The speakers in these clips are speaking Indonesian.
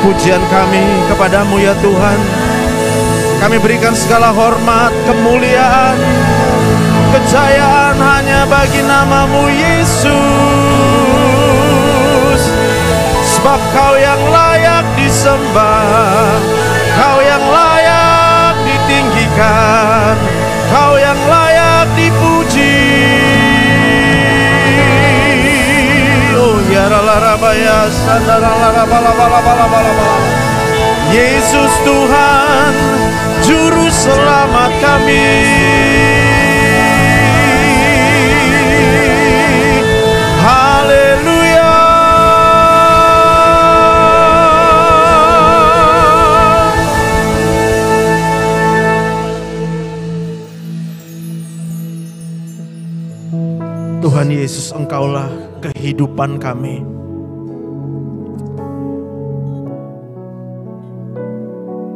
Pujian kami kepadamu ya Tuhan. Kami berikan segala hormat, kemuliaan, kejayaan hanya bagi namamu Yesus. Sebab kau yang layak disembah, kau yang layak ditinggikan, kau yang layak dipuji. Oh ya ralarabaya sandaralabalabalabalabala. Yesus Tuhan, Juru Selamat kami. Haleluya. Tuhan Yesus, Engkaulah kehidupan kami.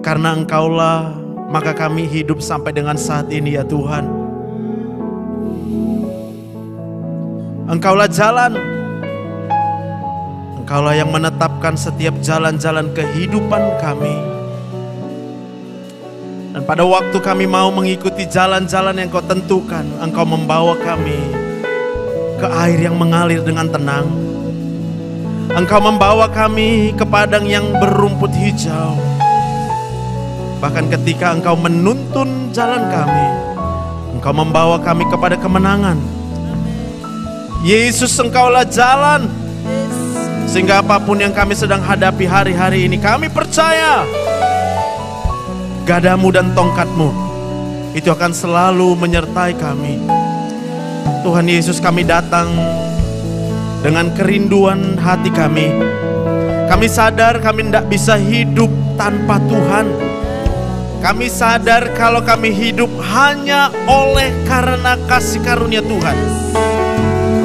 Karena Engkaulah, maka kami hidup sampai dengan saat ini ya Tuhan. Engkaulah jalan. Engkaulah yang menetapkan setiap jalan-jalan kehidupan kami. Dan pada waktu kami mau mengikuti jalan-jalan yang Kau tentukan, Engkau membawa kami ke air yang mengalir dengan tenang. Engkau membawa kami ke padang yang berumput hijau. Bahkan ketika Engkau menuntun jalan kami, Engkau membawa kami kepada kemenangan. Yesus, Engkaulah jalan. Sehingga apapun yang kami sedang hadapi hari-hari ini, kami percaya gadamu dan tongkatmu itu akan selalu menyertai kami. Tuhan Yesus, kami datang dengan kerinduan hati kami. Kami sadar kami tidak bisa hidup tanpa Tuhan. Kami sadar kalau kami hidup hanya oleh karena kasih karunia Tuhan.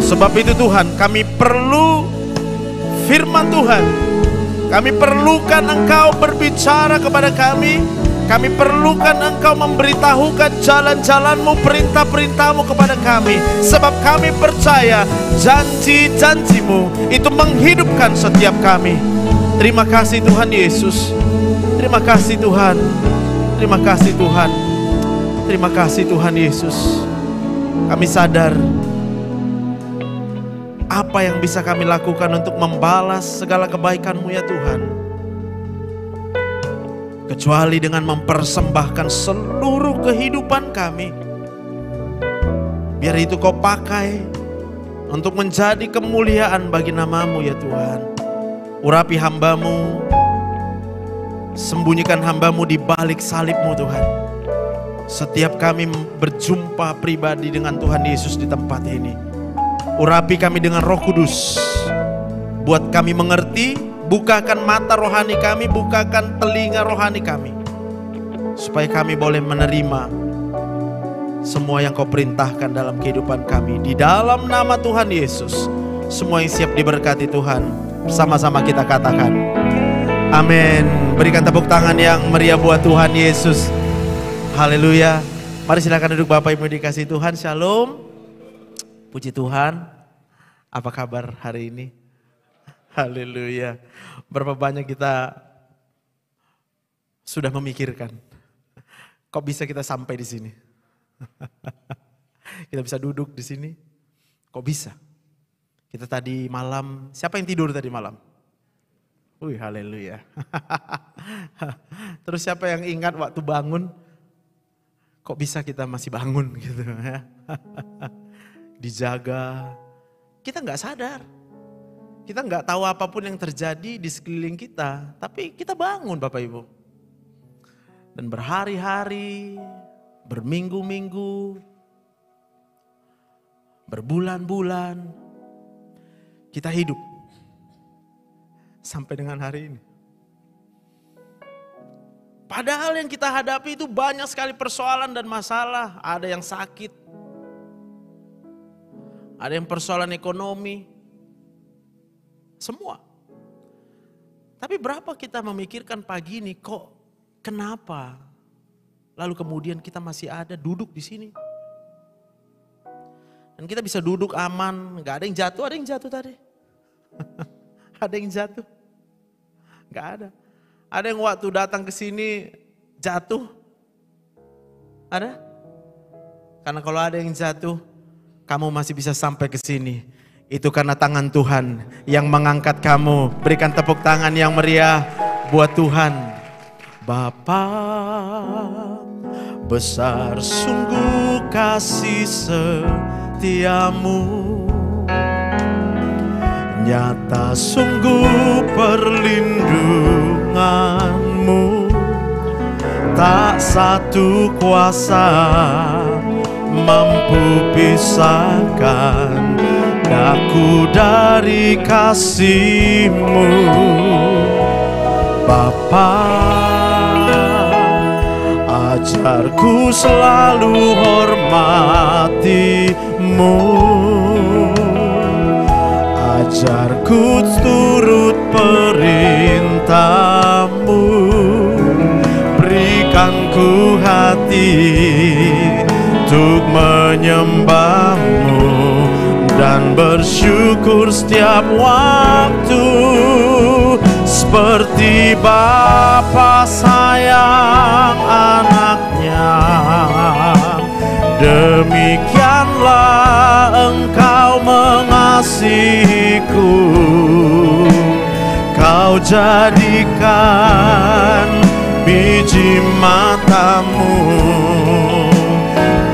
Sebab itu Tuhan, kami perlu firman Tuhan. Kami perlukan Engkau berbicara kepada kami. Kami perlukan Engkau memberitahukan jalan-jalan-Mu, perintah-perintah-Mu kepada kami. Sebab kami percaya janji-janji-Mu itu menghidupkan setiap kami. Terima kasih Tuhan Yesus. Terima kasih Tuhan. Terima kasih Tuhan. Terima kasih Tuhan Yesus. Kami sadar apa yang bisa kami lakukan untuk membalas segala kebaikan-Mu ya Tuhan, kecuali dengan mempersembahkan seluruh kehidupan kami. Biar itu Kau pakai untuk menjadi kemuliaan bagi nama-Mu ya Tuhan. Urapi hamba-Mu, sembunyikan hamba-Mu di balik salib-Mu Tuhan. Setiap kami berjumpa pribadi dengan Tuhan Yesus di tempat ini, urapi kami dengan Roh Kudus. Buat kami mengerti, bukakan mata rohani kami, bukakan telinga rohani kami, supaya kami boleh menerima semua yang Kau perintahkan dalam kehidupan kami. Di dalam nama Tuhan Yesus, semua yang siap diberkati Tuhan, bersama-sama kita katakan amin. Berikan tepuk tangan yang meriah buat Tuhan Yesus. Haleluya. Mari silakan duduk Bapak Ibu dikasih Tuhan. Shalom. Puji Tuhan. Apa kabar hari ini? Haleluya. Berapa banyak kita sudah memikirkan, kok bisa kita sampai di sini? Kita bisa duduk di sini. Kok bisa? Kita tadi malam, siapa yang tidur tadi malam? Wih, haleluya. Terus siapa yang ingat waktu bangun? Kok bisa kita masih bangun gitu ya? Dijaga. Kita nggak sadar. Kita nggak tahu apapun yang terjadi di sekeliling kita. Tapi kita bangun Bapak Ibu. Dan berhari-hari, berminggu-minggu, berbulan-bulan, kita hidup. Sampai dengan hari ini. Padahal yang kita hadapi itu banyak sekali persoalan dan masalah. Ada yang sakit. Ada yang persoalan ekonomi. Semua. Tapi berapa kita memikirkan pagi ini, kok kenapa? Lalu kemudian kita masih ada duduk di sini. Dan kita bisa duduk aman, gak ada yang jatuh tadi. Ada yang jatuh? Gak ada. Ada yang waktu datang ke sini jatuh? Ada? Karena kalau ada yang jatuh, kamu masih bisa sampai ke sini. Itu karena tangan Tuhan yang mengangkat kamu. Berikan tepuk tangan yang meriah buat Tuhan. Bapa, besar sungguh kasih setiamu. Nyata sungguh perlindunganmu, tak satu kuasa mampu pisahkan daku dari kasih-Mu. Bapa, ajarku selalu hormati-Mu. Ajarku turut perintah-Mu, berikan ku hati untuk menyembah-Mu dan bersyukur setiap waktu. Seperti Bapa sayang anaknya, demikianlah Engkau mengasihiku. Kau jadikan biji mata-Mu,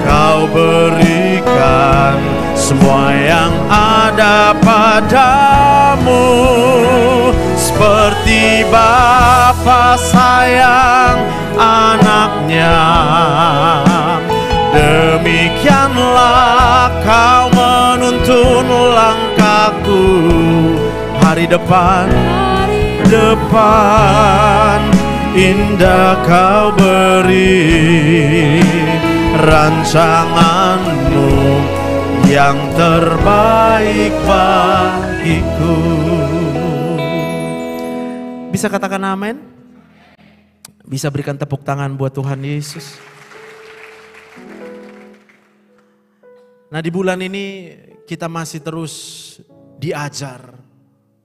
Kau berikan semua yang ada padamu. Seperti Bapa sayang anaknya, demikianlah Kau menuntun langkahku. Hari depan, indah Kau beri rancangan-Mu yang terbaik bagiku. Bisa katakan amin? Bisa berikan tepuk tangan buat Tuhan Yesus. Nah, di bulan ini kita masih terus diajar.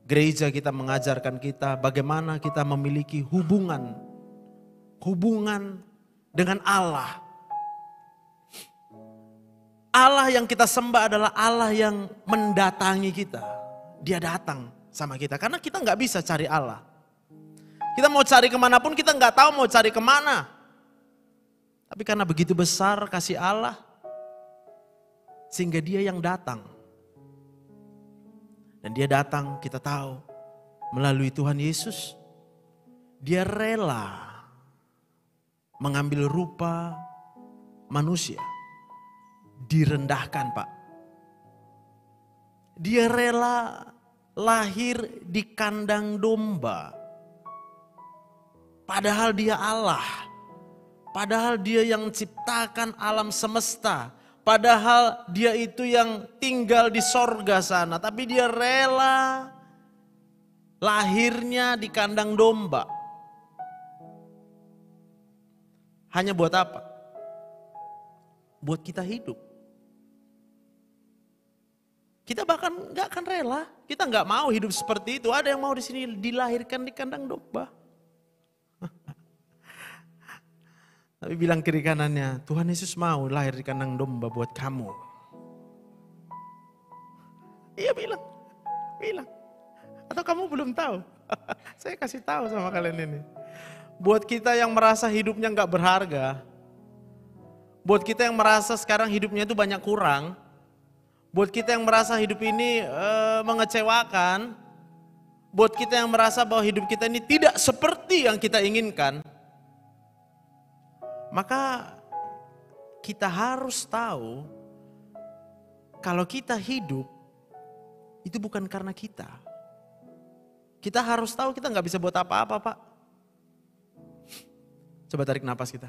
Gereja kita mengajarkan kita bagaimana kita memiliki hubungan dengan Allah. Allah yang kita sembah adalah Allah yang mendatangi kita. Dia datang sama kita karena kita nggak bisa cari Allah. Kita mau cari kemanapun kita nggak tahu mau cari kemana. Tapi karena begitu besar kasih Allah, sehingga Dia yang datang. Dan Dia datang kita tahu melalui Tuhan Yesus. Dia rela mengambil rupa manusia. Direndahkan, Pak. Dia rela lahir di kandang domba. Padahal Dia Allah. Padahal Dia yang ciptakan alam semesta. Padahal Dia itu yang tinggal di sorga sana. Tapi Dia rela lahirnya di kandang domba. Hanya buat apa? Buat kita hidup. Kita bahkan gak akan rela. Kita gak mau hidup seperti itu. Ada yang mau di sini dilahirkan di kandang domba. Tapi bilang kiri kanannya, Tuhan Yesus mau lahir di kandang domba buat kamu. Iya bilang. Atau kamu belum tahu? Saya kasih tahu sama kalian ini. Buat kita yang merasa hidupnya gak berharga. Buat kita yang merasa sekarang hidupnya itu banyak kurang. Buat kita yang merasa hidup ini mengecewakan. Buat kita yang merasa bahwa hidup kita ini tidak seperti yang kita inginkan. Maka kita harus tahu kalau kita hidup itu bukan karena kita. Kita harus tahu kita nggak bisa buat apa-apa, Pak. Coba tarik napas kita.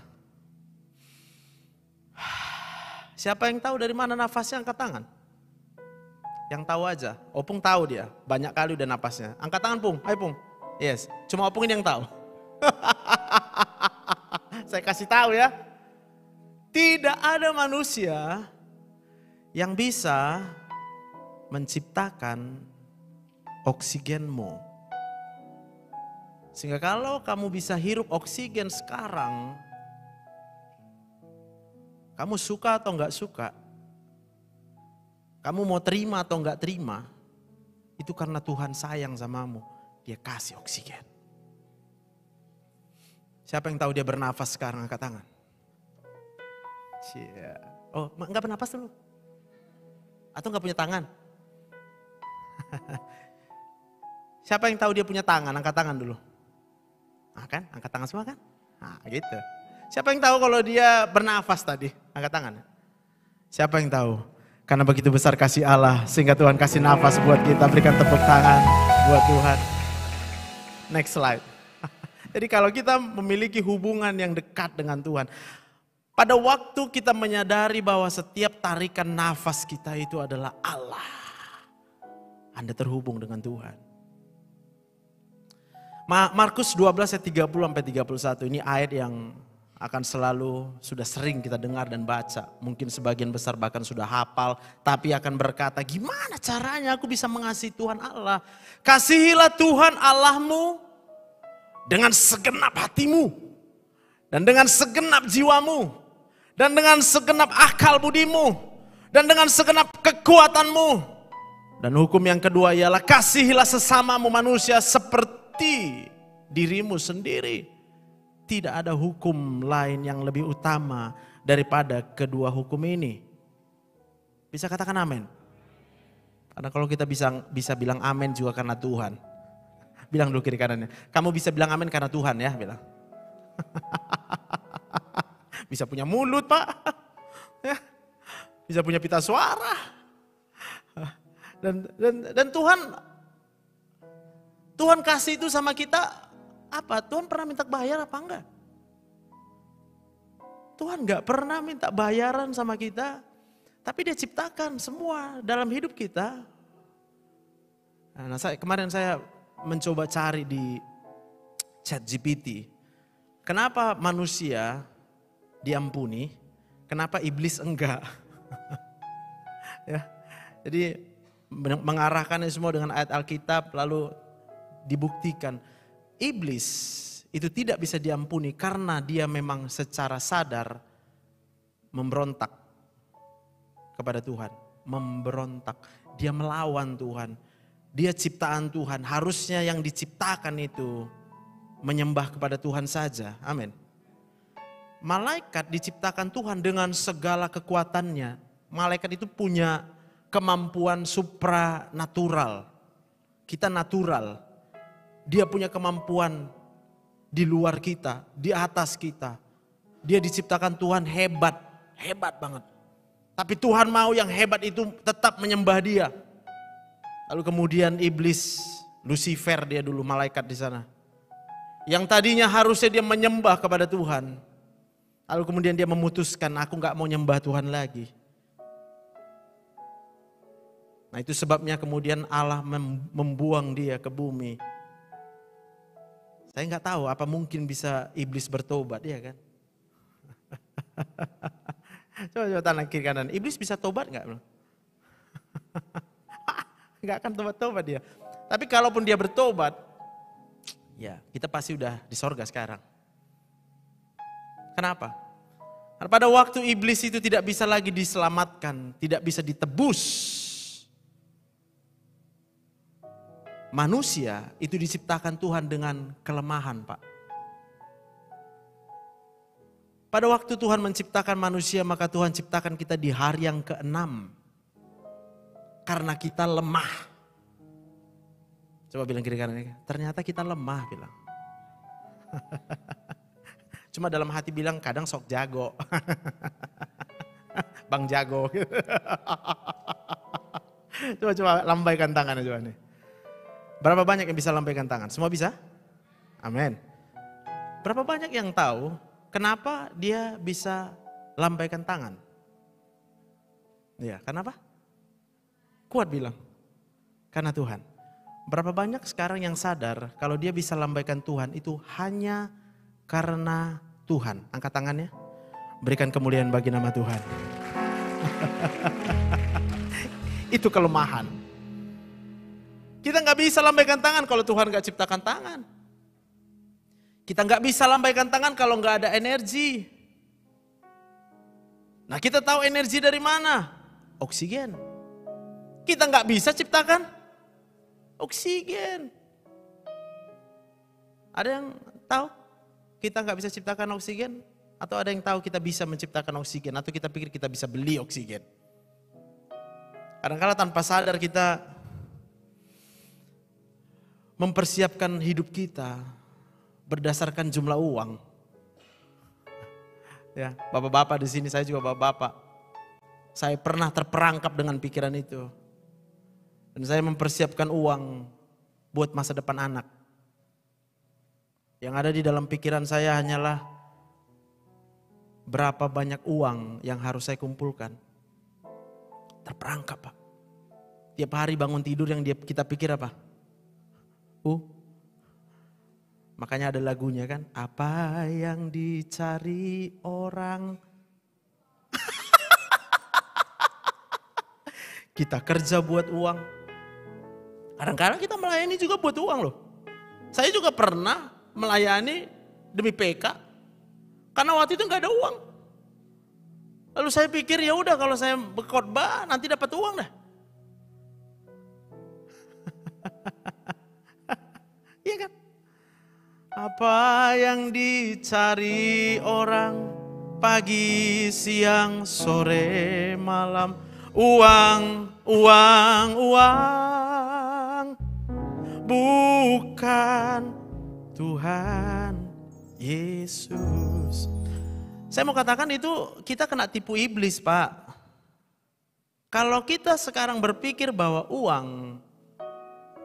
Siapa yang tahu dari mana nafasnya, angkat tangan. Yang tahu aja, Opung tahu dia, banyak kali udah napasnya. Angkat tangan, Pung, ayo Pung. Yes, cuma Opung ini yang tahu. Saya kasih tahu ya, tidak ada manusia yang bisa menciptakan oksigenmu. Sehingga kalau kamu bisa hirup oksigen sekarang, kamu suka atau enggak suka, kamu mau terima atau enggak terima, itu karena Tuhan sayang samamu. Dia kasih oksigen. Siapa yang tahu dia bernafas sekarang? Angkat tangan. Oh, enggak bernafas dulu? Atau enggak punya tangan? Siapa yang tahu dia punya tangan? Angkat tangan dulu. Nah kan, angkat tangan semua kan? Nah gitu. Siapa yang tahu kalau dia bernafas tadi? Angkat tangan. Siapa yang tahu? Karena begitu besar kasih Allah sehingga Tuhan kasih nafas buat kita. Berikan tepuk tangan buat Tuhan. Next slide. Jadi kalau kita memiliki hubungan yang dekat dengan Tuhan, pada waktu kita menyadari bahwa setiap tarikan nafas kita itu adalah Allah, Anda terhubung dengan Tuhan. Markus 12 ayat 30-31 ini ayat yang akan selalu sudah sering kita dengar dan baca. Mungkin sebagian besar bahkan sudah hafal, tapi akan berkata, gimana caranya aku bisa mengasihi Tuhan Allah? Kasihilah Tuhan Allahmu dengan segenap hatimu, dan dengan segenap jiwamu, dan dengan segenap akal budimu, dan dengan segenap kekuatanmu. Dan hukum yang kedua ialah kasihilah sesamamu manusia seperti dirimu sendiri. Tidak ada hukum lain yang lebih utama daripada kedua hukum ini. Bisa katakan amin? Karena kalau kita bisa bilang amin juga karena Tuhan. Bilang dulu kiri kanannya. Kamu bisa bilang amin karena Tuhan ya, bilang. Bisa punya mulut Pak. Ya. Bisa punya pita suara. Dan Tuhan kasih itu sama kita apa? Tuhan pernah minta bayar apa enggak? Tuhan enggak pernah minta bayaran sama kita. Tapi dia ciptakan semua dalam hidup kita. Nah, kemarin saya mencoba cari di ChatGPT. Kenapa manusia diampuni? Kenapa iblis enggak? Ya, jadi mengarahkannya semua dengan ayat Alkitab lalu dibuktikan iblis itu tidak bisa diampuni karena dia memang secara sadar memberontak kepada Tuhan. Memberontak, dia melawan Tuhan. Dia ciptaan Tuhan, harusnya yang diciptakan itu menyembah kepada Tuhan saja. Amin. Malaikat diciptakan Tuhan dengan segala kekuatannya. Malaikat itu punya kemampuan supranatural. Kita natural. Dia punya kemampuan di luar kita, di atas kita. Dia diciptakan Tuhan hebat, hebat banget. Tapi Tuhan mau yang hebat itu tetap menyembah dia. Lalu kemudian iblis, Lucifer dia dulu malaikat di sana. Yang tadinya harusnya dia menyembah kepada Tuhan. Lalu kemudian dia memutuskan, aku gak mau nyembah Tuhan lagi. Nah itu sebabnya kemudian Allah membuang dia ke bumi. Saya nggak tahu apa mungkin bisa iblis bertobat, ya kan? Coba tangan kiri kanan, iblis bisa tobat nggak? Nggak akan tobat dia. Tapi kalaupun dia bertobat, ya kita pasti udah di sorga sekarang. Kenapa? Karena pada waktu iblis itu tidak bisa lagi diselamatkan, tidak bisa ditebus. Manusia itu diciptakan Tuhan dengan kelemahan, Pak. Pada waktu Tuhan menciptakan manusia, maka Tuhan ciptakan kita di hari yang ke-6. Karena kita lemah. Coba bilang kiri kanan, ternyata kita lemah, bilang. Cuma dalam hati bilang kadang sok jago. Bang jago. Coba lambaikan tangannya coba nih. Berapa banyak yang bisa lambaikan tangan? Semua bisa? Amin. Berapa banyak yang tahu kenapa dia bisa lambaikan tangan? Ya, kenapa? Kuat bilang. Karena Tuhan. Berapa banyak sekarang yang sadar kalau dia bisa lambaikan Tuhan itu hanya karena Tuhan? Angkat tangannya. Berikan kemuliaan bagi nama Tuhan. Itu kelemahan. Kita gak bisa lambaikan tangan kalau Tuhan gak ciptakan tangan. Kita nggak bisa lambaikan tangan kalau nggak ada energi. Nah, kita tahu energi dari mana? Oksigen. Kita nggak bisa ciptakan oksigen. Ada yang tahu kita nggak bisa ciptakan oksigen? Atau ada yang tahu kita bisa menciptakan oksigen? Atau kita pikir kita bisa beli oksigen? Kadang-kadang tanpa sadar kita mempersiapkan hidup kita berdasarkan jumlah uang. Ya, bapak-bapak di sini, saya juga bapak-bapak. Saya pernah terperangkap dengan pikiran itu. Dan saya mempersiapkan uang buat masa depan anak. Yang ada di dalam pikiran saya hanyalah berapa banyak uang yang harus saya kumpulkan. Terperangkap, Pak. Tiap hari bangun tidur yang kita pikir apa? Makanya ada lagunya kan, apa yang dicari orang. Kita kerja buat uang. Kadang-kadang kita melayani juga buat uang loh. Saya juga pernah melayani demi PK. Karena waktu itu nggak ada uang. Lalu saya pikir ya udah kalau saya berkhotbah nanti dapat uang dah. Iya kan? Apa yang dicari orang pagi, siang, sore, malam. Uang, uang, uang. Bukan Tuhan Yesus. Saya mau katakan itu kita kena tipu iblis, Pak. Kalau kita sekarang berpikir bahwa uang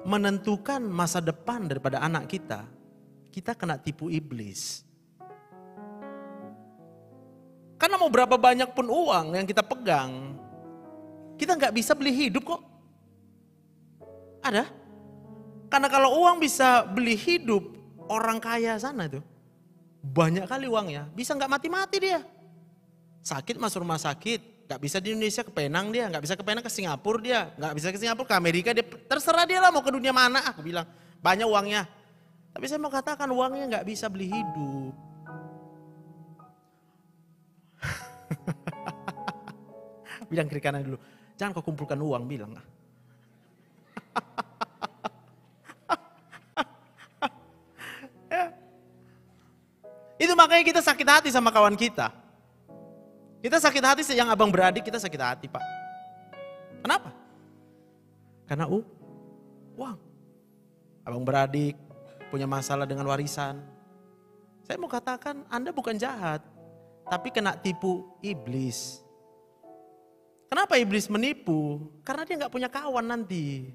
menentukan masa depan daripada anak kita, kita kena tipu iblis. Karena mau berapa banyak pun uang yang kita pegang, kita nggak bisa beli hidup kok. Ada? Karena kalau uang bisa beli hidup orang kaya sana itu, banyak kali uangnya, bisa nggak mati-mati dia. Sakit masuk rumah sakit, nggak bisa di Indonesia ke Penang dia, nggak bisa ke Penang ke Singapura dia, nggak bisa ke Singapura ke Amerika dia, terserah dia lah mau ke dunia mana. Aku bilang banyak uangnya. Tapi saya mau katakan uangnya nggak bisa beli hidup. Bilang kiri kanan dulu, jangan kau kumpulkan uang, bilang. Ya. Itu makanya kita sakit hati sama kawan kita. Kita sakit hati yang abang beradik, kita sakit hati, Pak. Kenapa? Karena uang. Abang beradik punya masalah dengan warisan. Saya mau katakan Anda bukan jahat, tapi kena tipu iblis. Kenapa iblis menipu? Karena dia nggak punya kawan nanti.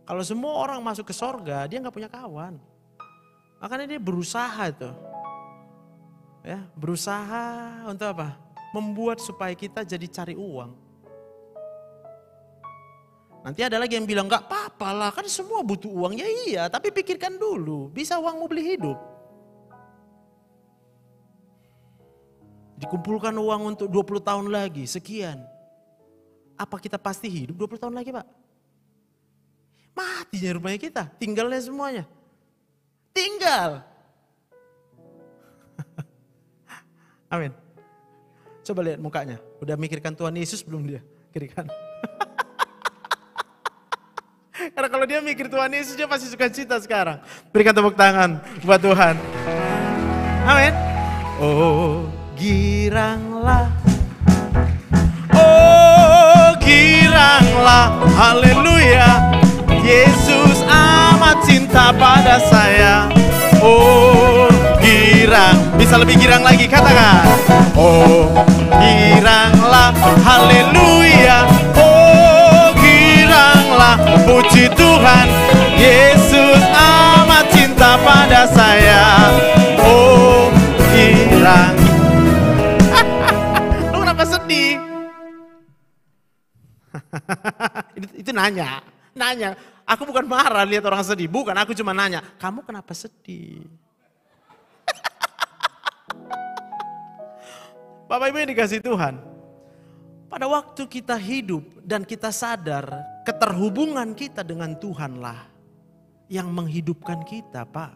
Kalau semua orang masuk ke sorga, dia nggak punya kawan. Makanya dia berusaha itu, ya, berusaha untuk apa? Membuat supaya kita jadi cari uang. Nanti ada lagi yang bilang, gak apa-apa lah, kan semua butuh uang. Ya iya, tapi pikirkan dulu, bisa uangmu beli hidup? Dikumpulkan uang untuk 20 tahun lagi, sekian. Apa kita pasti hidup 20 tahun lagi, Pak? Matinya rumahnya kita, tinggalnya semuanya. Tinggal. Amin. Coba lihat mukanya, udah mikirkan Tuhan Yesus belum dia? Kiri kanan. Karena kalau dia mikir Tuhan Yesus, dia pasti suka cita sekarang. Berikan tepuk tangan buat Tuhan. Amin. Oh giranglah, oh giranglah, haleluya. Yesus amat cinta pada saya. Oh girang, bisa lebih girang lagi, katakan. Oh giranglah, haleluya. Puji Tuhan, Yesus amat cinta pada saya. Oh girang. Lu kenapa sedih? Itu nanya. Aku bukan marah lihat orang sedih, bukan, aku cuma nanya, kamu kenapa sedih? Bapak Ibu yang dikasih Tuhan, pada waktu kita hidup dan kita sadar keterhubungan kita dengan Tuhanlah yang menghidupkan kita, Pak.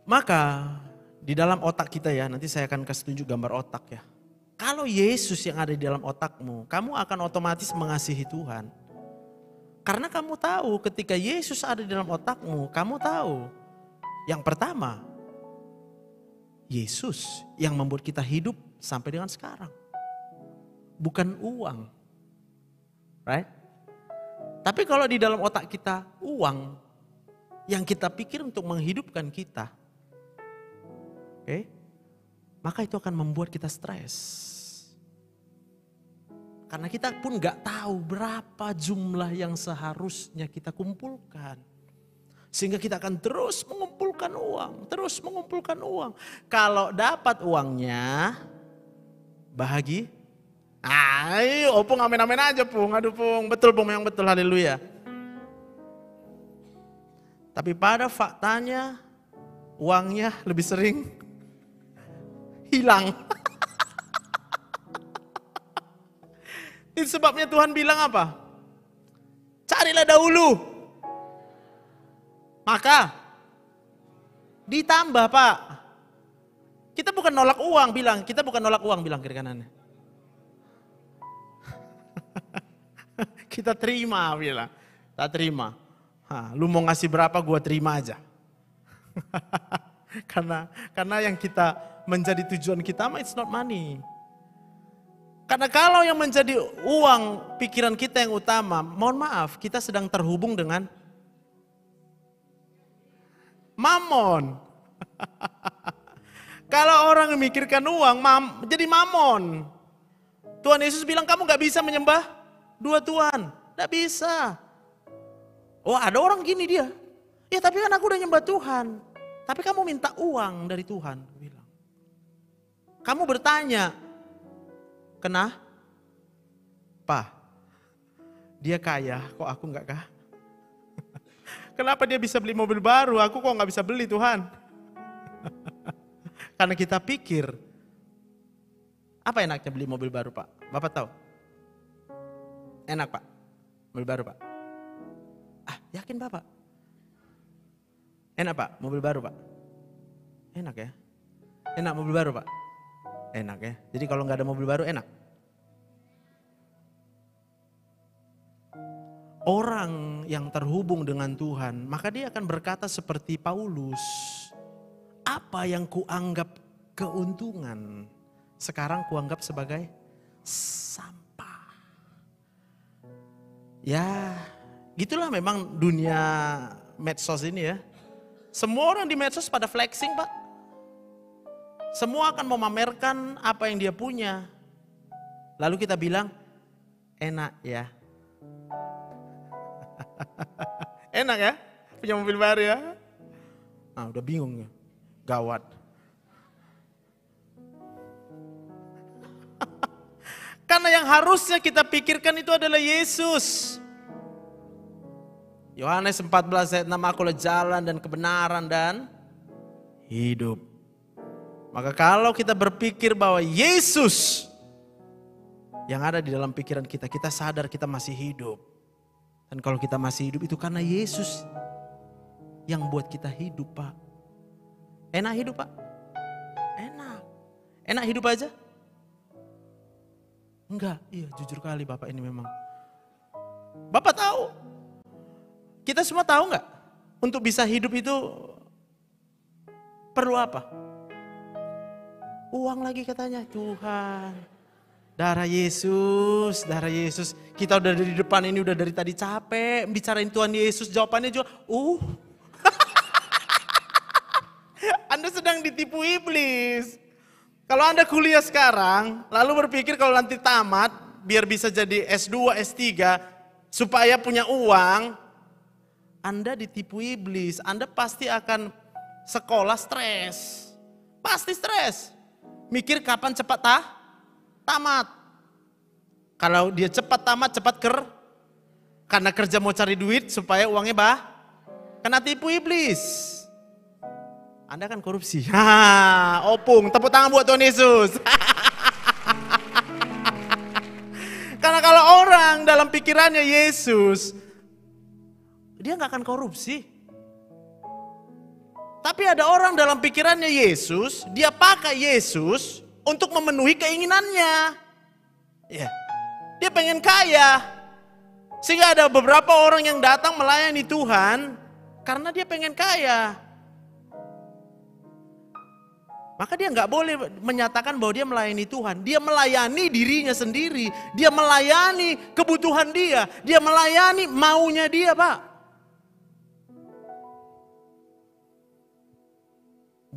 Maka di dalam otak kita ya, nanti saya akan kasih tunjuk gambar otak ya. Kalau Yesus yang ada di dalam otakmu, kamu akan otomatis mengasihi Tuhan. Karena kamu tahu ketika Yesus ada di dalam otakmu, kamu tahu yang pertama, Yesus yang membuat kita hidup sampai dengan sekarang. Bukan uang. Right? Tapi kalau di dalam otak kita uang yang kita pikir untuk menghidupkan kita, maka itu akan membuat kita stres. Karena kita pun gak tahu berapa jumlah yang seharusnya kita kumpulkan. Sehingga kita akan terus mengumpulkan uang, terus mengumpulkan uang. Kalau dapat uangnya, bahagia. Ayo, Pung, amin-amin aja, Pung. Aduh, Pung, betul, Pung, yang betul, haleluya. Tapi pada faktanya, uangnya lebih sering hilang. Itu sebabnya Tuhan bilang apa? Carilah dahulu. Maka ditambah, Pak. Kita bukan nolak uang, bilang. Kita bukan nolak uang, bilang kiri kanannya. Kita terima, bilang. Tak terima. Lu mau ngasih berapa, gua terima aja. Karena yang kita menjadi tujuan kita, it's not money. Karena kalau yang menjadi uang pikiran kita yang utama, mohon maaf, kita sedang terhubung dengan mamon. Kalau orang memikirkan uang, jadi mamon. Tuhan Yesus bilang kamu gak bisa menyembah dua Tuhan. Gak bisa. Oh, ada orang gini dia. Ya tapi kan aku udah nyembah Tuhan. Tapi kamu minta uang dari Tuhan. Bilang. Kamu bertanya, kenapa? Dia kaya, kok aku enggak kah? Kenapa dia bisa beli mobil baru, aku kok enggak bisa beli Tuhan? Karena kita pikir, apa enaknya beli mobil baru Pak? Bapak tahu? Enak Pak, mobil baru Pak? Yakin Bapak? Enak Pak, mobil baru Pak? Enak ya? Enak mobil baru Pak? Enak ya? Jadi kalau nggak ada mobil baru enak? Orang yang terhubung dengan Tuhan, maka dia akan berkata seperti Paulus. Apa yang kuanggap keuntungan, sekarang kuanggap sebagai sampah. Ya, gitulah memang dunia medsos ini ya. Semua orang di medsos pada flexing Pak. Semua akan memamerkan apa yang dia punya. Lalu kita bilang, enak ya. Enak ya, punya mobil baru ya. Nah udah bingung ya, gawat. Karena yang harusnya kita pikirkan itu adalah Yesus. Yohanes 14 ayat 6, akulah jalan dan kebenaran dan hidup. Maka kalau kita berpikir bahwa Yesus yang ada di dalam pikiran kita, kita sadar kita masih hidup. Dan kalau kita masih hidup itu karena Yesus yang buat kita hidup Pak. Enak hidup Pak? Enak. Enak hidup aja? Enggak, iya jujur kali Bapak ini memang. Bapak tahu? Kita semua tahu nggak? Untuk bisa hidup itu perlu apa? Uang lagi katanya. Tuhan, darah Yesus, darah Yesus. Kita udah dari depan ini udah dari tadi capek bicarain Tuhan Yesus. Jawabannya juga, Anda sedang ditipu iblis. Kalau Anda kuliah sekarang, lalu berpikir kalau nanti tamat, biar bisa jadi S2, S3, supaya punya uang, Anda ditipu iblis. Anda pasti akan sekolah stres. Pasti stres. Mikir kapan cepat tamat. Kalau dia cepat tamat, cepat karena kerja mau cari duit supaya uangnya kena tipu iblis. Anda kan korupsi. Opung, tepuk tangan buat Tuhan Yesus. Karena kalau orang dalam pikirannya Yesus, dia nggak akan korupsi. Tapi ada orang dalam pikirannya Yesus, dia pakai Yesus untuk memenuhi keinginannya. Ya, dia pengen kaya. Sehingga ada beberapa orang yang datang melayani Tuhan karena dia pengen kaya. Maka dia nggak boleh menyatakan bahwa dia melayani Tuhan. Dia melayani dirinya sendiri. Dia melayani kebutuhan dia. Dia melayani maunya dia, Pak.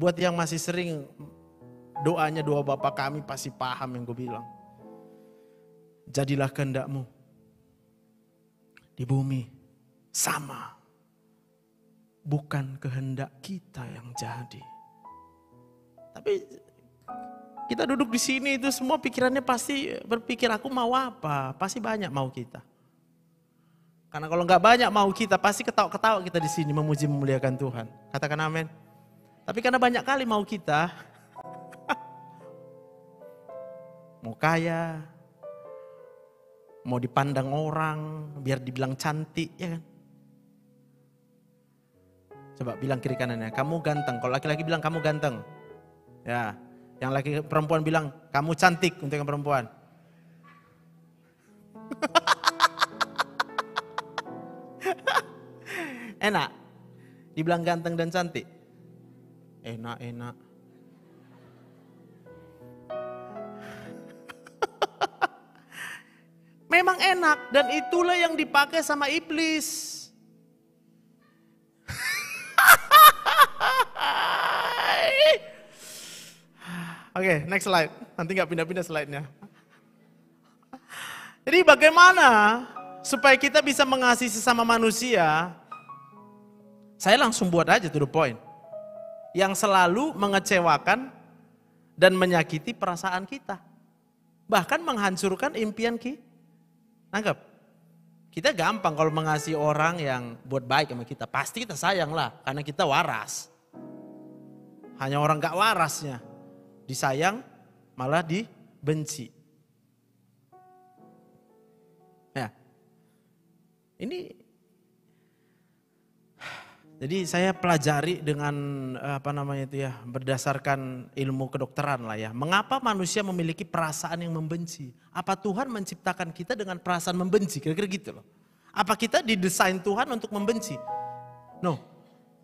Buat yang masih sering doanya doa Bapa kami pasti paham yang gue bilang. Jadilah kehendak-Mu di bumi sama. Bukan kehendak kita yang jadi. Tapi kita duduk di sini itu semua pikirannya pasti berpikir aku mau apa. Pasti banyak mau kita. Karena kalau nggak banyak mau kita pasti ketawa-ketawa kita di sini memuji memuliakan Tuhan. Katakan amin. Tapi karena banyak kali mau kita. Mau kaya. Mau dipandang orang, biar dibilang cantik, ya kan? Coba bilang kiri kanannya, kamu ganteng. Kalau laki-laki bilang kamu ganteng. Ya, yang laki perempuan bilang kamu cantik untuk yang perempuan. Enak, dibilang ganteng dan cantik. Enak. Memang enak dan itulah yang dipakai sama iblis. Oke, next slide. Nanti nggak pindah-pindah slide-nya. Jadi bagaimana supaya kita bisa mengasihi sesama manusia? Saya langsung buat aja to the point. Yang selalu mengecewakan dan menyakiti perasaan kita. Bahkan menghancurkan impian kita. Nangkep? Kita gampang kalau mengasihi orang yang buat baik sama kita. Pasti kita sayang lah, karena kita waras. Hanya orang gak warasnya. Disayang, malah dibenci. Ya. Jadi saya pelajari dengan berdasarkan ilmu kedokteran lah ya. Mengapa manusia memiliki perasaan yang membenci? Apa Tuhan menciptakan kita dengan perasaan membenci? Kira-kira gitu loh. Apa kita didesain Tuhan untuk membenci? No.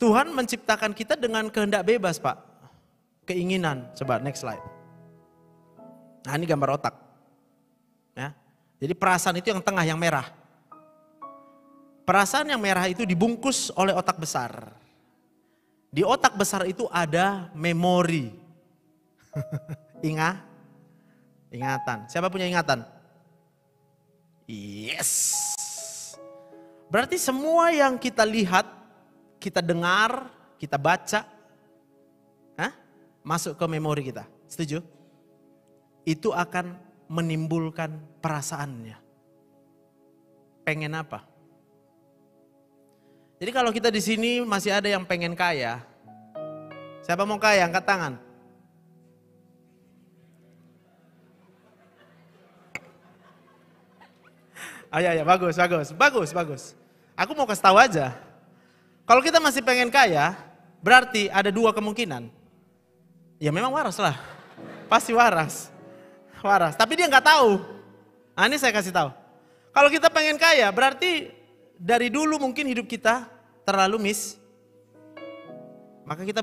Tuhan menciptakan kita dengan kehendak bebas, Pak. Keinginan. Coba next slide. Nah, ini gambar otak. Ya. Jadi perasaan itu yang tengah, yang merah. Perasaan yang merah itu dibungkus oleh otak besar. Di otak besar itu ada memori. Ingatan. Siapa punya ingatan? Yes. Berarti semua yang kita lihat, kita dengar, kita baca, masuk ke memori kita. Setuju? Itu akan menimbulkan perasaannya. Pengen apa? Jadi kalau kita di sini masih ada yang pengen kaya, siapa mau kaya? Angkat tangan. Ya, bagus. Aku mau kasih tahu aja. Kalau kita masih pengen kaya, berarti ada dua kemungkinan. Ya memang waras lah, pasti waras. Tapi dia nggak tahu. Nah, ini saya kasih tahu. Kalau kita pengen kaya, berarti dari dulu mungkin hidup kita terlalu maka kita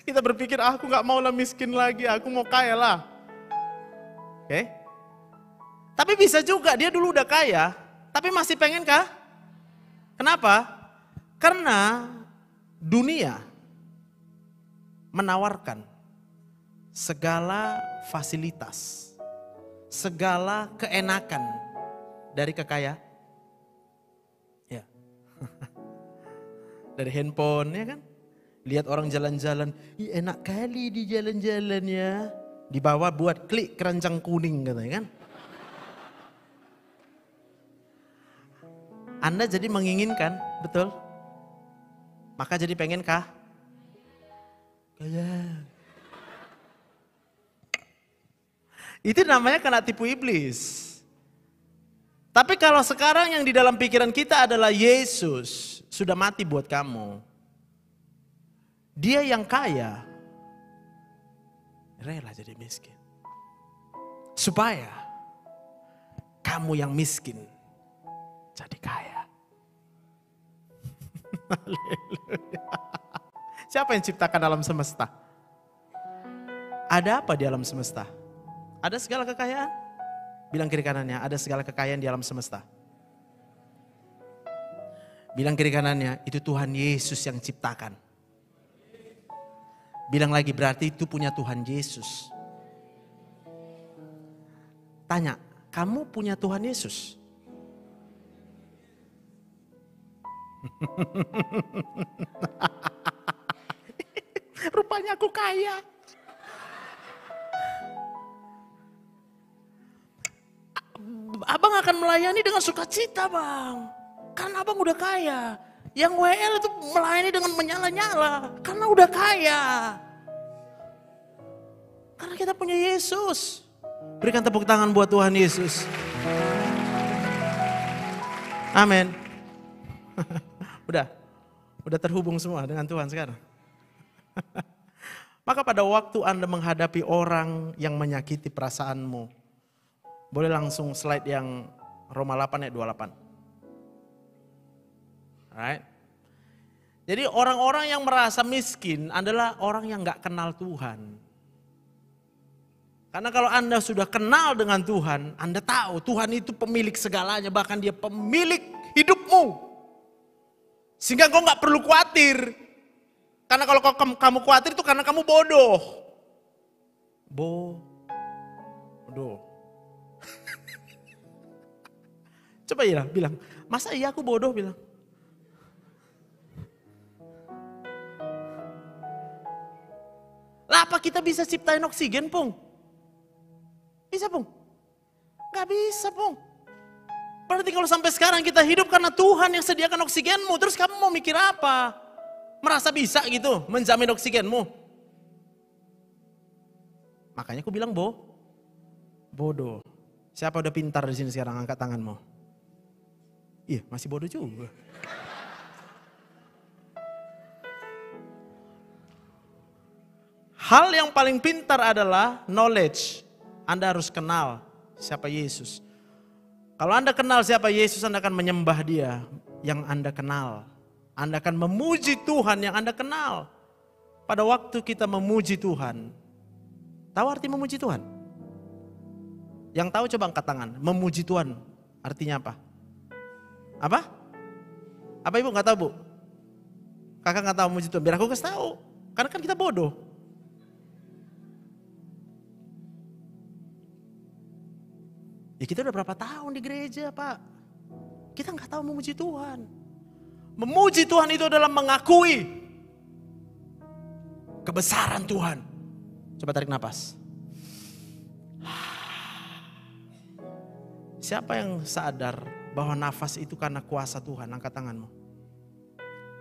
kita berpikir aku gak mau lah miskin lagi, aku mau kaya lah. Oke? Tapi bisa juga dia dulu udah kaya, tapi masih pengen kah? Kenapa? Karena dunia menawarkan segala fasilitas, segala keenakan dari kekayaan. Ya. Dari handphone ya kan. Lihat orang jalan-jalan, enak kali di jalan-jalan ya. Dibawa buat klik keranjang kuning katanya kan. Anda jadi menginginkan, betul? Maka jadi pengen kah? Kaya. Itu namanya kena tipu iblis. Tapi kalau sekarang yang di dalam pikiran kita adalah Yesus sudah mati buat kamu. Dia yang kaya rela jadi miskin. Supaya kamu yang miskin jadi kaya. Haleluya. Siapa yang ciptakan alam semesta? Ada apa di alam semesta? Ada segala kekayaan? Bilang kiri kanannya, ada segala kekayaan di alam semesta. Bilang kiri kanannya, itu Tuhan Yesus yang ciptakan. Bilang lagi, berarti itu punya Tuhan Yesus. Tanya, kamu punya Tuhan Yesus? Rupanya aku kaya. Abang akan melayani dengan sukacita, Bang. Karena abang udah kaya. Yang WL itu melayani dengan menyala-nyala. Karena udah kaya. Karena kita punya Yesus. Berikan tepuk tangan buat Tuhan Yesus. Amin. Udah terhubung semua dengan Tuhan sekarang. Maka pada waktu Anda menghadapi orang yang menyakiti perasaanmu. Boleh langsung slide yang Roma 8 ayat 28. Right? Jadi orang-orang yang merasa miskin adalah orang yang gak kenal Tuhan. Karena kalau Anda sudah kenal dengan Tuhan, Anda tahu Tuhan itu pemilik segalanya, bahkan Dia pemilik hidupmu. Sehingga kau gak perlu khawatir. Karena kalau kamu khawatir itu karena kamu bodoh. Bodoh. Coba ya bilang, masa iya aku bodoh bilang. Lah apa kita bisa ciptain oksigen, Pung? Bisa, Pung? Gak bisa, Pung. Berarti kalau sampai sekarang kita hidup karena Tuhan yang sediakan oksigenmu, terus kamu mau mikir apa? Merasa bisa gitu menjamin oksigenmu? Makanya aku bilang bodoh. Siapa udah pintar di sini sekarang? Angkat tanganmu. Iya, masih bodoh juga. Hal yang paling pintar adalah knowledge. Anda harus kenal siapa Yesus. Kalau Anda kenal siapa Yesus, Anda akan menyembah Dia yang Anda kenal. Anda akan memuji Tuhan yang Anda kenal. Pada waktu kita memuji Tuhan, tahu arti memuji Tuhan? Yang tahu coba angkat tangan. Memuji Tuhan artinya apa? Apa? Apa Ibu nggak tahu, Bu? Kakak nggak tahu memuji Tuhan. Biar aku kasih tahu. Karena kan kita bodoh. Ya kita udah berapa tahun di gereja, Pak. Kita nggak tahu memuji Tuhan. Memuji Tuhan itu adalah mengakui kebesaran Tuhan. Coba tarik nafas. Siapa yang sadar bahwa nafas itu karena kuasa Tuhan? Angkat tanganmu.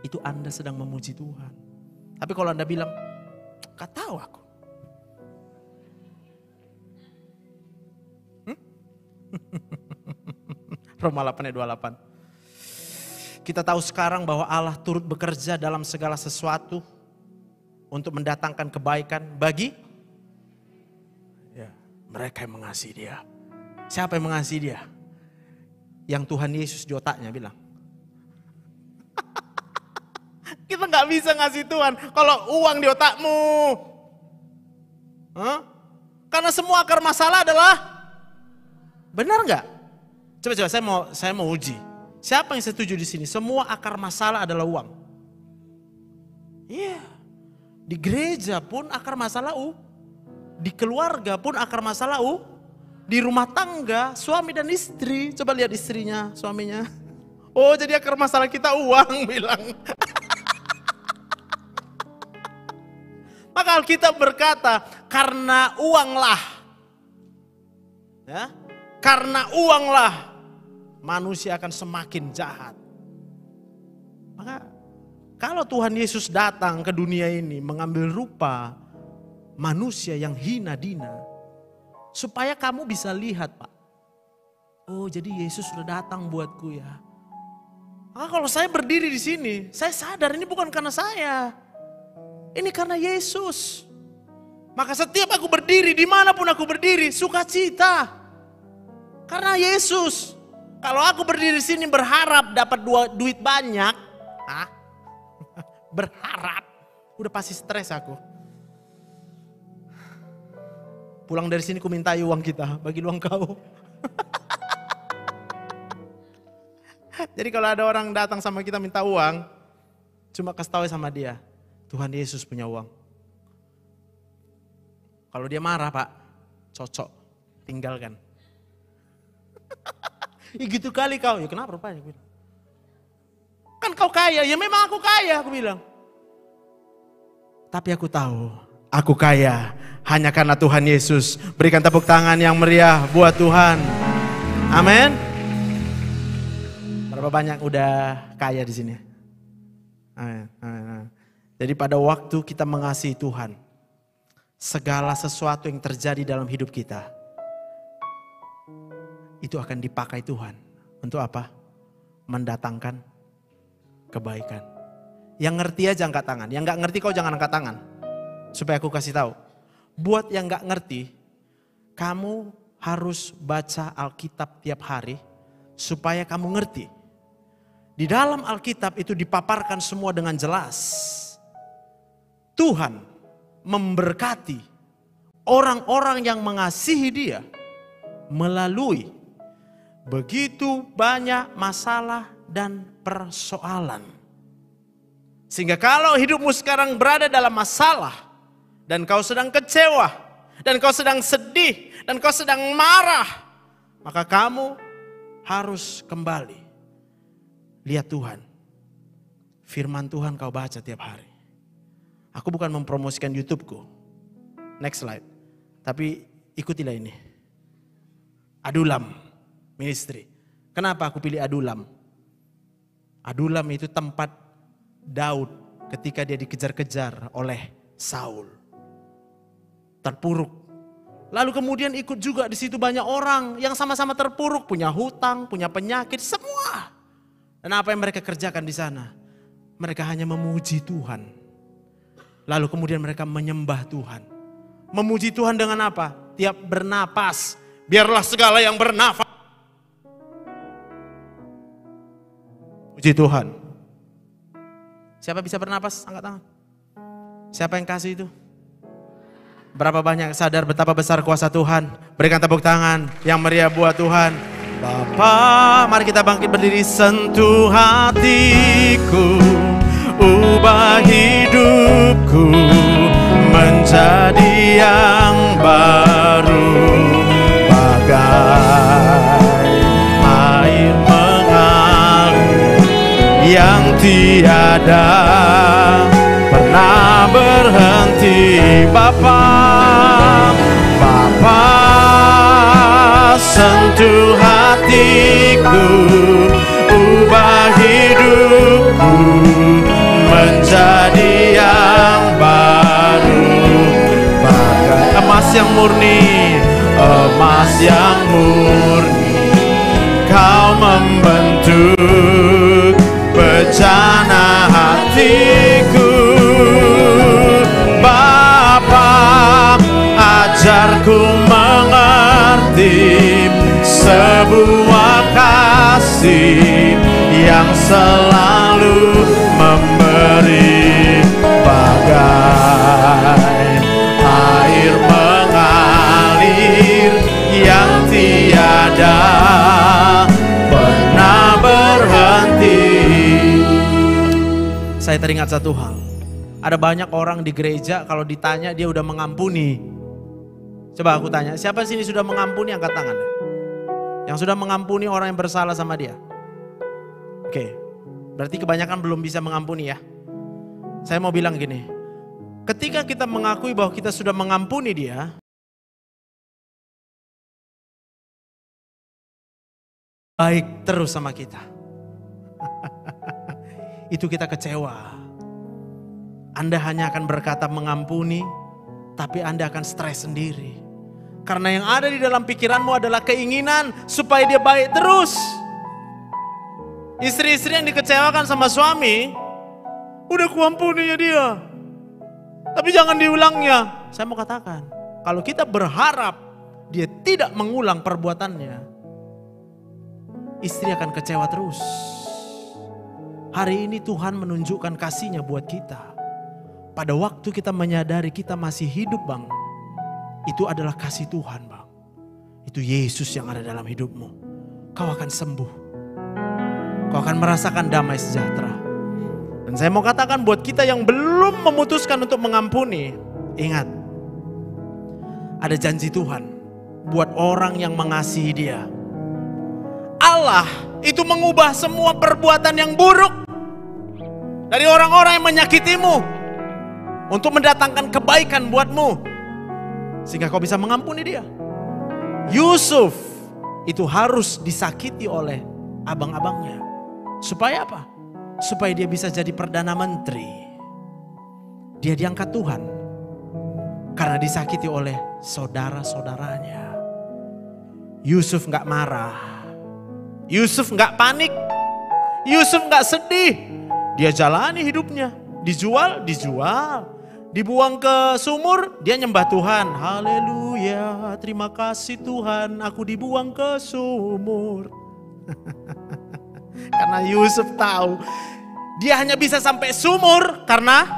Itu Anda sedang memuji Tuhan. Tapi kalau Anda bilang, gak tahu aku. Roma 8 ayat 28. Kita tahu sekarang bahwa Allah turut bekerja dalam segala sesuatu untuk mendatangkan kebaikan bagi mereka yang mengasihi Dia. Siapa yang mengasihi Dia? Yang Tuhan Yesus di otaknya bilang. Kita gak bisa ngasih Tuhan kalau uang di otakmu. Karena semua akar masalah adalah, benar gak? Coba saya mau uji. Siapa yang setuju di sini? Semua akar masalah adalah uang. Iya. Di gereja pun akar masalah di keluarga pun akar masalah di rumah tangga, suami dan istri. Coba lihat istrinya, suaminya. Oh, jadi akar masalah kita uang, bilang. Maka Alkitab berkata, karena uanglah. Ya, karena uanglah manusia akan semakin jahat. Maka kalau Tuhan Yesus datang ke dunia ini mengambil rupa manusia yang hina dina, supaya kamu bisa lihat, Pak. Oh, jadi Yesus sudah datang buatku ya. Maka kalau saya berdiri di sini, saya sadar ini bukan karena saya. Ini karena Yesus. Maka setiap aku berdiri, dimanapun aku berdiri, sukacita. Karena Yesus. Kalau aku berdiri di sini berharap dapat duit banyak, berharap, udah pasti stres aku. Pulang dari sini ku mintai uang kita, bagi uang kau. Jadi kalau ada orang datang sama kita minta uang, cuma kasih tahu sama dia, Tuhan Yesus punya uang. Kalau dia marah Pak, cocok, tinggalkan. Ya gitu kali kau, ya kenapa rupanya? Kan kau kaya, ya memang aku kaya, aku bilang. Tapi aku tahu, aku kaya hanya karena Tuhan Yesus. Berikan tepuk tangan yang meriah buat Tuhan. Amin. Berapa banyak udah kaya di sini? Amin. Amin. Jadi pada waktu kita mengasihi Tuhan, segala sesuatu yang terjadi dalam hidup kita, itu akan dipakai Tuhan. Untuk apa? Mendatangkan kebaikan. Yang ngerti aja angkat tangan. Yang gak ngerti kau jangan angkat tangan. Supaya aku kasih tahu. Buat yang gak ngerti, kamu harus baca Alkitab tiap hari. Supaya kamu ngerti. Di dalam Alkitab itu dipaparkan semua dengan jelas. Tuhan memberkati orang-orang yang mengasihi Dia melalui begitu banyak masalah dan persoalan. Sehingga kalau hidupmu sekarang berada dalam masalah dan kau sedang kecewa dan kau sedang sedih dan kau sedang marah, maka kamu harus kembali lihat Tuhan. Firman Tuhan kau baca tiap hari. Aku bukan mempromosikan YouTubeku. Next slide. Tapi ikutilah ini. Adulam Ministry. Kenapa aku pilih Adulam? Adulam itu tempat Daud ketika dia dikejar-kejar oleh Saul. Terpuruk. Lalu kemudian ikut juga di situ banyak orang yang sama-sama terpuruk, punya hutang, punya penyakit, semua. Dan apa yang mereka kerjakan di sana? Mereka hanya memuji Tuhan. Lalu kemudian mereka menyembah Tuhan. Memuji Tuhan dengan apa? Tiap bernapas, biarlah segala yang bernafas puji Tuhan. Siapa bisa bernapas? Angkat tangan. Siapa yang kasih itu? Berapa banyak sadar betapa besar kuasa Tuhan? Berikan tepuk tangan yang meriah buat Tuhan. Bapa, mari kita bangkit berdiri. Sentuh hatiku, ubah hidupku menjadi yang baru, bagai air mengalir yang tiada pernah berhenti. Bapa, Bapa, sentuh hatiku, ubah hidupku menjadi yang baru, bagai emas yang murni, emas yang murni. Kau membentuk bejana hatiku. Bapa, ajarku mengerti sebuah kasih yang selalu memberi, bagai air mengalir yang tiada pernah berhenti. Saya teringat satu hal. Ada banyak orang di gereja kalau ditanya dia udah mengampuni. Coba aku tanya, siapa sini sudah mengampuni? Angkat tangan. Yang sudah mengampuni orang yang bersalah sama dia. Oke, berarti kebanyakan belum bisa mengampuni ya. Saya mau bilang gini, ketika kita mengakui bahwa kita sudah mengampuni dia, baik terus sama kita. Itu kita kecewa. Anda hanya akan berkata mengampuni, tapi Anda akan stres sendiri. Karena yang ada di dalam pikiranmu adalah keinginan supaya dia baik terus. Istri-istri yang dikecewakan sama suami, udah kuampuni ya dia. Tapi jangan diulangnya. Saya mau katakan, kalau kita berharap dia tidak mengulang perbuatannya, istri akan kecewa terus. Hari ini Tuhan menunjukkan kasih-Nya buat kita. Pada waktu kita menyadari kita masih hidup, Bang, itu adalah kasih Tuhan, Bang. Itu Yesus yang ada dalam hidupmu. Kau akan sembuh. Kau akan merasakan damai sejahtera. Dan saya mau katakan buat kita yang belum memutuskan untuk mengampuni, ingat, ada janji Tuhan buat orang yang mengasihi Dia. Allah itu mengubah semua perbuatan yang buruk dari orang-orang yang menyakitimu untuk mendatangkan kebaikan buatmu, sehingga kau bisa mengampuni dia. Yusuf itu harus disakiti oleh abang-abangnya. Supaya apa? Supaya dia bisa jadi Perdana Menteri. Dia diangkat Tuhan karena disakiti oleh saudara-saudaranya. Yusuf gak marah. Yusuf gak panik. Yusuf gak sedih. Dia jalani hidupnya. Dijual. Dibuang ke sumur, dia nyembah Tuhan. Haleluya, terima kasih Tuhan, aku dibuang ke sumur. Karena Yusuf tahu, dia hanya bisa sampai sumur karena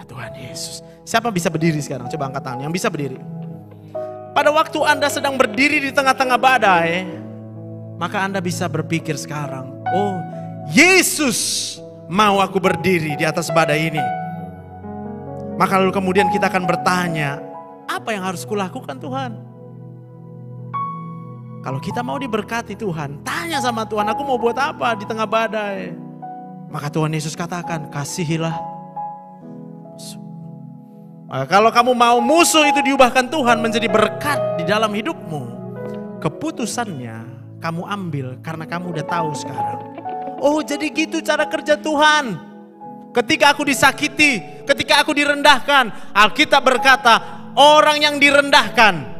Tuhan Yesus. Siapa bisa berdiri sekarang? Coba angkat tangan, yang bisa berdiri. Pada waktu Anda sedang berdiri di tengah-tengah badai, maka Anda bisa berpikir sekarang, oh Yesus mau aku berdiri di atas badai ini. Maka lalu kemudian kita akan bertanya, apa yang harus kulakukan Tuhan? Kalau kita mau diberkati Tuhan, tanya sama Tuhan, aku mau buat apa di tengah badai? Maka Tuhan Yesus katakan, kasihilah. Maka kalau kamu mau musuh itu diubahkan Tuhan menjadi berkat di dalam hidupmu, keputusannya kamu ambil karena kamu udah tahu sekarang. Oh jadi gitu cara kerja Tuhan. Ketika aku disakiti, ketika aku direndahkan, Alkitab berkata orang yang direndahkan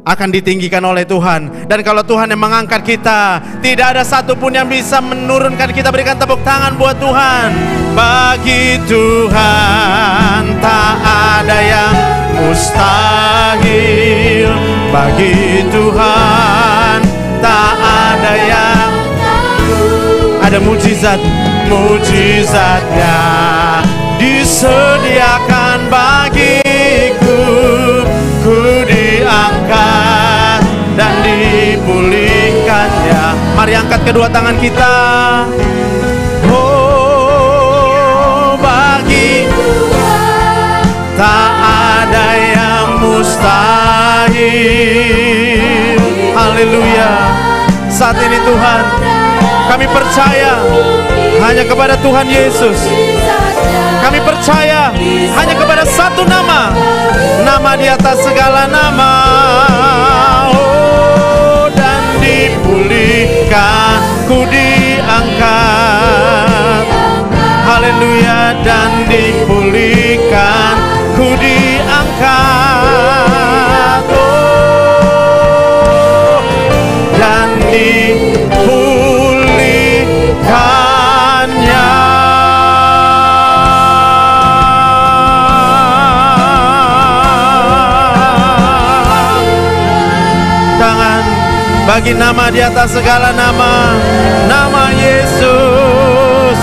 akan ditinggikan oleh Tuhan. Dan kalau Tuhan yang mengangkat kita, tidak ada satupun yang bisa menurunkan kita. Berikan tepuk tangan buat Tuhan. Bagi Tuhan tak ada yang mustahil. Bagi Tuhan tak ada yang, ada mujizatnya disediakan bagiku. Ku diangkat dan dipulihkannya. Mari angkat kedua tangan kita. Oh, bagi tak ada yang mustahil. Haleluya. Saat ini Tuhan, kami percaya hanya kepada Tuhan Yesus. Kami percaya hanya kepada satu nama, nama di atas segala nama. Oh, dan dipulihkan, ku diangkat. Haleluya, dan dipulihkan, ku diangkat. Oh, dan dipulihkannya. Bagi nama di atas segala nama, nama Yesus,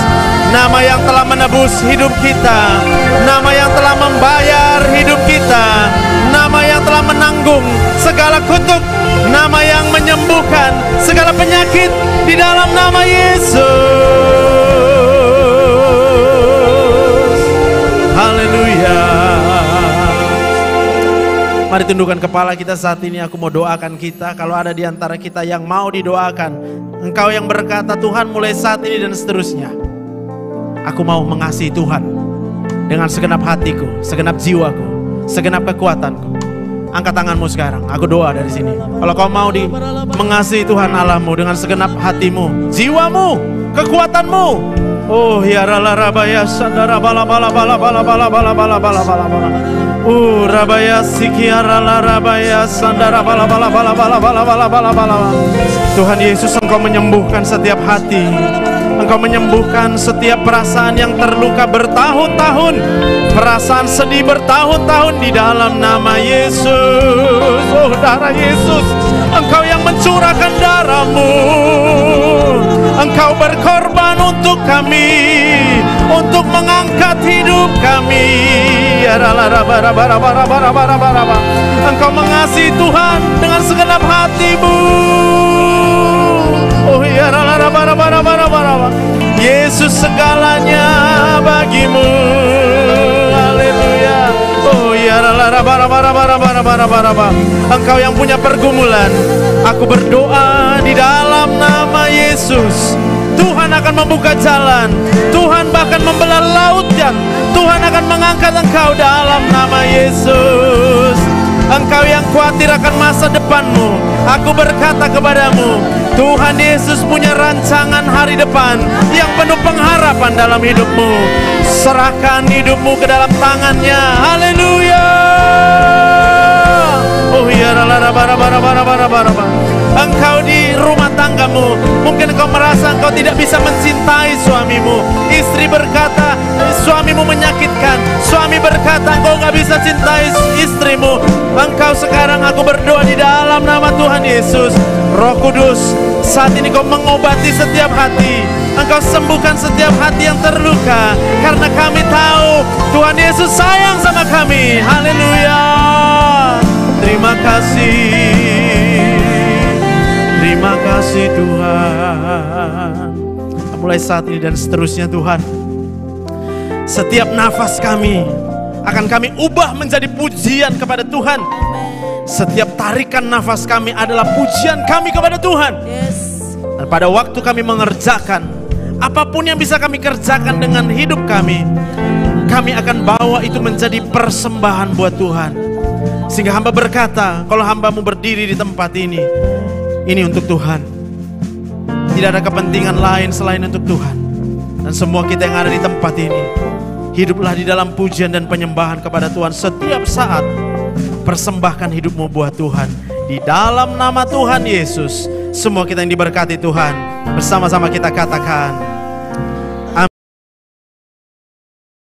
nama yang telah menebus hidup kita, nama yang telah membayar hidup kita, nama yang telah menanggung segala kutuk, nama yang menyembuhkan segala penyakit di dalam nama Yesus. Haleluya. Mari tundukkan kepala kita saat ini. Aku mau doakan kita. Kalau ada di antara kita yang mau didoakan, engkau yang berkata, Tuhan mulai saat ini dan seterusnya, aku mau mengasihi Tuhan dengan segenap hatiku, segenap jiwaku, segenap kekuatanku. Angkat tanganmu sekarang. Aku doa dari sini. Kalau kau mau mengasihi Tuhan Allahmu dengan segenap hatimu, jiwamu, kekuatanmu. Oh ya rabaya sandara bala bala bala bala bala bala bala bala bala bala. Rabaya sikiara rabaya sandara bala bala bala bala bala bala bala bala. Tuhan Yesus, Engkau menyembuhkan setiap hati. Engkau menyembuhkan setiap perasaan yang terluka bertahun-tahun, perasaan sedih bertahun-tahun di dalam nama Yesus. Oh, darah Yesus, Engkau yang mencurahkan darah-Mu. Engkau berkorban untuk kami, untuk mengangkat hidup kami. Engkau mengasihi Tuhan dengan segenap hati-Mu. Oh ya, Yesus segalanya bagimu. Haleluya. Oh ya, Engkau yang punya pergumulan, aku berdoa di dalam nama Yesus. Tuhan akan membuka jalan, Tuhan bahkan membelah lautan. Tuhan akan mengangkat engkau dalam nama Yesus. Engkau yang khawatir akan masa depanmu, aku berkata kepadamu, Tuhan Yesus punya rancangan hari depan yang penuh pengharapan dalam hidupmu. Serahkan hidupmu ke dalam tangannya. Haleluya. Oh ya, engkau di rumah tanggamu, mungkin engkau merasa engkau tidak bisa mencintai suamimu. Istri berkata suamimu menyakitkan, suami berkata engkau gak bisa cintai istrimu. Engkau sekarang, aku berdoa di dalam nama Tuhan Yesus. Roh Kudus, saat ini kau mengobati setiap hati. Engkau sembuhkan setiap hati yang terluka, karena kami tahu Tuhan Yesus sayang sama kami. Haleluya. Terima kasih. Terima kasih Tuhan. Mulai saat ini dan seterusnya Tuhan, setiap nafas kami akan kami ubah menjadi pujian kepada Tuhan. Setiap tarikan nafas kami adalah pujian kami kepada Tuhan. Dan pada waktu kami mengerjakan apapun yang bisa kami kerjakan dengan hidup kami, kami akan bawa itu menjadi persembahan buat Tuhan. Sehingga hamba berkata, kalau hambamu berdiri di tempat ini untuk Tuhan. Tidak ada kepentingan lain selain untuk Tuhan. Dan semua kita yang ada di tempat ini, hiduplah di dalam pujian dan penyembahan kepada Tuhan setiap saat. Persembahkan hidupmu buat Tuhan. Di dalam nama Tuhan Yesus, semua kita yang diberkati Tuhan, bersama-sama kita katakan,